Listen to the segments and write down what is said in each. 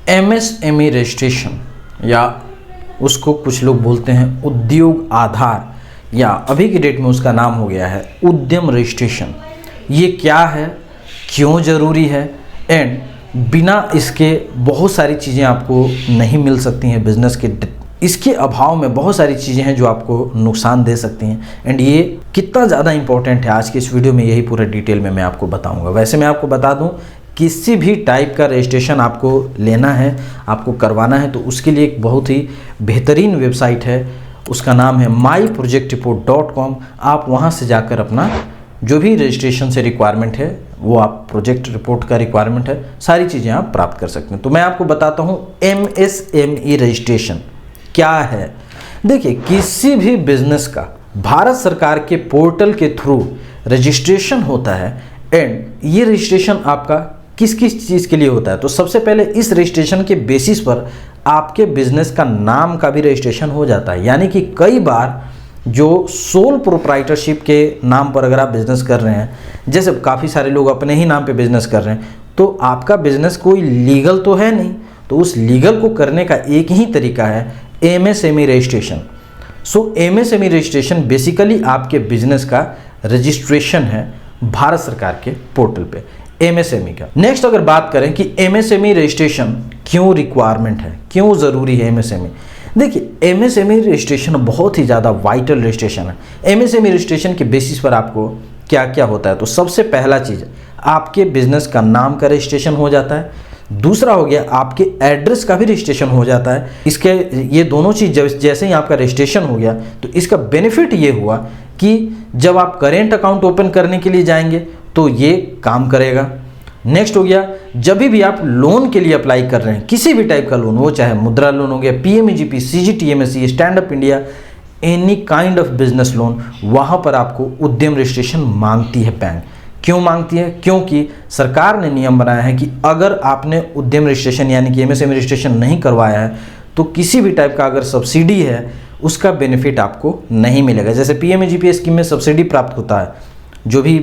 MSME registration या उसको कुछ लोग बोलते हैं उद्योग आधार या अभी की डेट में उसका नाम हो गया है उद्यम रजिस्ट्रेशन। ये क्या है, क्यों ज़रूरी है एंड बिना इसके बहुत सारी चीज़ें आपको नहीं मिल सकती हैं बिजनेस के, इसके अभाव में बहुत सारी चीज़ें हैं जो आपको नुकसान दे सकती हैं एंड ये कितना ज़्यादा इंपॉर्टेंट है आज की इस वीडियो में यही पूरे डिटेल में मैं आपको बताऊंगा। वैसे मैं आपको बता दूं, किसी भी टाइप का रजिस्ट्रेशन आपको लेना है, आपको करवाना है, तो उसके लिए एक बहुत ही बेहतरीन वेबसाइट है, उसका नाम है myprojectreport.com। आप वहाँ से जाकर अपना जो भी रजिस्ट्रेशन से रिक्वायरमेंट है, वो आप प्रोजेक्ट रिपोर्ट का रिक्वायरमेंट है, सारी चीज़ें आप प्राप्त कर सकते हैं। तो मैं आपको बताता हूँ एमएसएमई रजिस्ट्रेशन क्या है। देखिए, किसी भी बिजनेस का भारत सरकार के पोर्टल के थ्रू रजिस्ट्रेशन होता है एंड ये रजिस्ट्रेशन आपका किस किस चीज़ के लिए होता है। तो सबसे पहले इस रजिस्ट्रेशन के बेसिस पर आपके बिजनेस का नाम का भी रजिस्ट्रेशन हो जाता है। यानी कि कई बार जो सोल प्रोप्राइटरशिप के नाम पर अगर आप बिजनेस कर रहे हैं, जैसे काफ़ी सारे लोग अपने ही नाम पे बिजनेस कर रहे हैं, तो आपका बिजनेस कोई लीगल तो है नहीं, तो उस लीगल को करने का एक ही तरीका है एमएसएमई रजिस्ट्रेशन। सो एमएसएमई रजिस्ट्रेशन बेसिकली आपके बिजनेस का रजिस्ट्रेशन है भारत सरकार के पोर्टल पे एमएसएमई का। नेक्स्ट अगर बात करें कि एमएसएमई रजिस्ट्रेशन क्यों रिक्वायरमेंट है, क्यों ज़रूरी है एमएसएमई। देखिए, एमएसएमई रजिस्ट्रेशन बहुत ही ज़्यादा वाइटल रजिस्ट्रेशन है। एमएसएमई रजिस्ट्रेशन के बेसिस पर आपको क्या क्या होता है, तो सबसे पहला चीज़ आपके बिजनेस का नाम का रजिस्ट्रेशन हो जाता है। दूसरा हो गया आपके एड्रेस का भी रजिस्ट्रेशन हो जाता है। इसके ये दोनों चीज़ जैसे ही आपका रजिस्ट्रेशन हो गया, तो इसका बेनिफिट ये हुआ कि जब आप करेंट अकाउंट ओपन करने के लिए जाएंगे तो ये काम करेगा। नेक्स्ट हो गया, जब भी आप लोन के लिए अप्लाई कर रहे हैं, किसी भी टाइप का लोन, वो चाहे मुद्रा लोन हो गया, PMEGP, CGTMSE, stand up India, any kind of business loan, वहाँ पर आपको उद्यम रजिस्ट्रेशन मांगती है बैंक। क्यों मांगती है? क्योंकि सरकार ने नियम बनाया है कि अगर आपने उद्यम रजिस्ट्रेशन यानी कि एमएसएमई रजिस्ट्रेशन नहीं करवाया है, तो किसी भी टाइप का अगर सब्सिडी है उसका बेनिफिट आपको नहीं मिलेगा। जैसे पीएमईजीपी स्कीम में सब्सिडी प्राप्त होता है, जो भी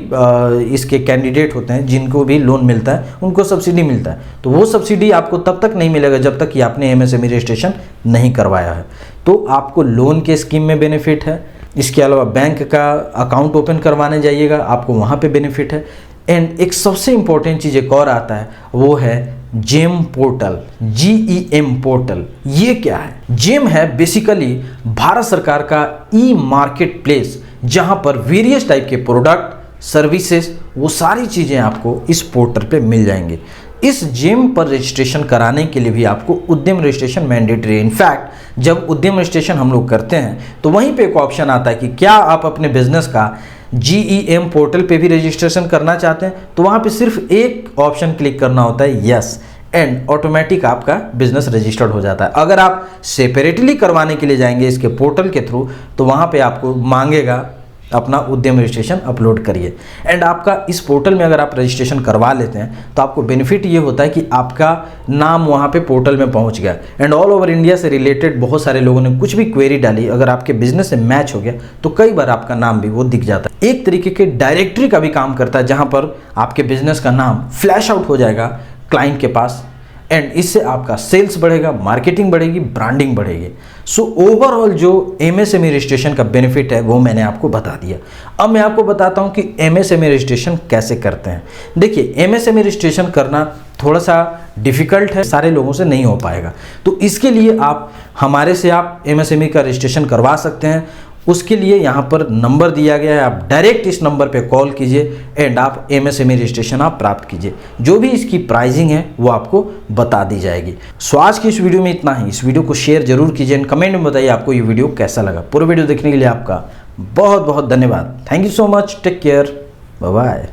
इसके कैंडिडेट होते हैं जिनको भी लोन मिलता है उनको सब्सिडी मिलता है, तो वो सब्सिडी आपको तब तक नहीं मिलेगा जब तक कि आपने एमएसएमई रजिस्ट्रेशन नहीं करवाया है। तो आपको लोन के स्कीम में बेनिफिट है, इसके अलावा बैंक का अकाउंट ओपन करवाने जाइएगा, आपको वहाँ पे बेनिफिट है। एंड एक सबसे इम्पोर्टेंट चीज़ एक और आता है, वो है जेम पोर्टल, GEM पोर्टल। ये क्या है? जेम है बेसिकली भारत सरकार का ई मार्केट प्लेस, जहाँ पर वेरियस टाइप के प्रोडक्ट, सर्विसेज, वो सारी चीज़ें आपको इस पोर्टल पे मिल जाएंगे। इस जेम पर रजिस्ट्रेशन कराने के लिए भी आपको उद्यम रजिस्ट्रेशन मैंडेटरी है। इनफैक्ट जब उद्यम रजिस्ट्रेशन हम लोग करते हैं तो वहीं पे एक ऑप्शन आता है कि क्या आप अपने बिजनेस का GEM पोर्टल पे भी रजिस्ट्रेशन करना चाहते हैं, तो वहाँ पे सिर्फ एक ऑप्शन क्लिक करना होता है, यस, एंड ऑटोमेटिक आपका बिजनेस रजिस्टर्ड हो जाता है। अगर आप सेपरेटली करवाने के लिए जाएंगे इसके पोर्टल के थ्रू, तो वहाँ पे आपको मांगेगा अपना उद्यम रजिस्ट्रेशन अपलोड करिए। एंड आपका इस पोर्टल में अगर आप रजिस्ट्रेशन करवा लेते हैं तो आपको बेनिफिट ये होता है कि आपका नाम वहाँ पे पोर्टल में पहुँच गया एंड ऑल ओवर इंडिया से रिलेटेड बहुत सारे लोगों ने कुछ भी क्वेरी डाली, अगर आपके बिजनेस से मैच हो गया तो कई बार आपका नाम भी वो दिख जाता है। एक तरीके के डायरेक्टरी का भी काम करता है, जहाँ पर आपके बिजनेस का नाम फ्लैश आउट हो जाएगा क्लाइंट के पास एंड इससे आपका सेल्स बढ़ेगा, मार्केटिंग बढ़ेगी, ब्रांडिंग बढ़ेगी। सो ओवरऑल जो एमएसएमई रजिस्ट्रेशन का बेनिफिट है वो मैंने आपको बता दिया। अब मैं आपको बताता हूँ कि एमएसएमई रजिस्ट्रेशन कैसे करते हैं। देखिए, एमएसएमई रजिस्ट्रेशन करना थोड़ा सा डिफ़िकल्ट है, सारे लोगों से नहीं हो पाएगा, तो इसके लिए आप हमारे से आप एमएसएमई का रजिस्ट्रेशन करवा सकते हैं। उसके लिए यहाँ पर नंबर दिया गया है, आप डायरेक्ट इस नंबर पे कॉल कीजिए एंड आप एमएसएमई रजिस्ट्रेशन आप प्राप्त कीजिए। जो भी इसकी प्राइसिंग है वो आपको बता दी जाएगी। सो आज की इस वीडियो में इतना ही। इस वीडियो को शेयर जरूर कीजिए एंड कमेंट में बताइए आपको ये वीडियो कैसा लगा। पूरा वीडियो देखने के लिए आपका बहुत बहुत धन्यवाद। Thank you so much, take care, bye bye.